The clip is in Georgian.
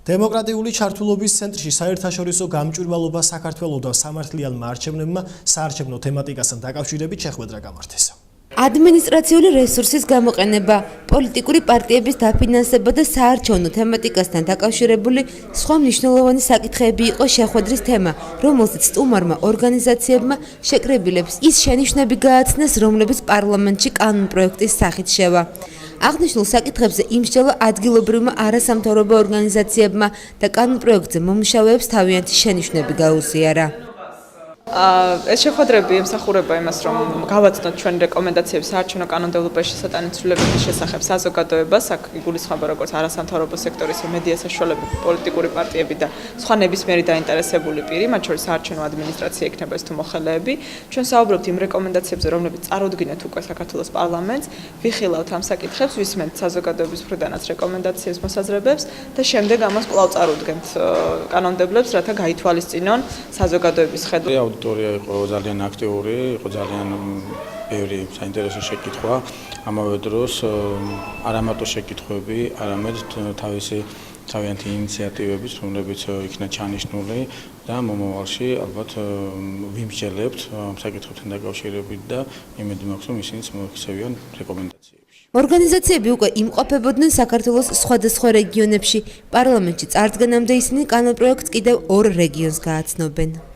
დემოკრატიული ჩართულობის ცენტრში საერთაშორისო გამჭვირვალობა საქართველოს და სამართლიანმა არჩევნებმა საარჩევნო თემატიკასთან დაკავშირებით შეხვედრა გამართეს. ადმინისტრაციული რესურსის გამოყენება, პოლიტიკური პარტიების დაფინანსება და საარჩევნო თემატიკასთან დაკავშირებული სხვა მნიშვნელოვანი საკითხები იყო შეხვედრის თემა, რომელზეც სტუმარმა ორგანიზაციებმა შეკრებილებს ის შენიშვნები გააცნეს, რომლებიც პარლამენტში კანონპროექტის სახით შევა. აღნიშნულ საკითხებზე იმსჯელა ადგილობრივმა არასამთავრობო ორგანიზაციებმა და კანონპროექტზე მომუშავეებს თავიანთი შენიშვნები გაუზიარა. ეს შეხვედრები ემსახურება იმას, რომ გავაცნოთ ჩვენ რეკომენდაციებს საარჩევნო კანონმდებლობაში შესატანით ცვლილებების შესახებ საზოგადოებას, აქ იგულისხმება როგორც არასამთავრობო სექტორის, მედია საშუალებები, პოლიტიკური პარტიები და სხვა ნებისმიერი დაინტერესებული პირი, მათ შორის საარჩევნო ადმინისტრაცია იქნება ეს თუ მოხელეები. ჩვენ საუბრობთ იმ რეკომენდაციებზე, რომლებიც წარუდგინეთ უკვე საქართველოს პარლამენტს, ვიხილავთ ამ საკითხებს, ვისმენთ საზოგადოების მხრიდანაც რეკომენდაციებს, მოსაზრებებს და შემდეგ ამას კვლავ წარუდგენთ კანონმდებლებს, რათა გაითვალისწინონ საზოგადოების ხედვა. აუდიტორია იყო ძალიან აქტიური, იყო ძალიან ბევრი საინტერესო შეკითხვა. ამავე დროს არა მარტო შეკითხვები, არამედ თავიანთი ინიციატივებიც, რომლებიც იქნა ჩანიშნული და მომავალში ალბათ ვიმსჯელებთ ამ საკითხებთან დაკავშირებით და იმედი მაქვს, რომ ისინიც მოიქცევიან რეკომენდაციებში. ორგანიზაციები უკვე იმყოფებოდნენ საქართველოს სხვადასხვა რეგიონებში. პარლამენტში წარდგენამდე ისინი კანონპროექტს კიდევ 2 რეგიონს გააცნობენ.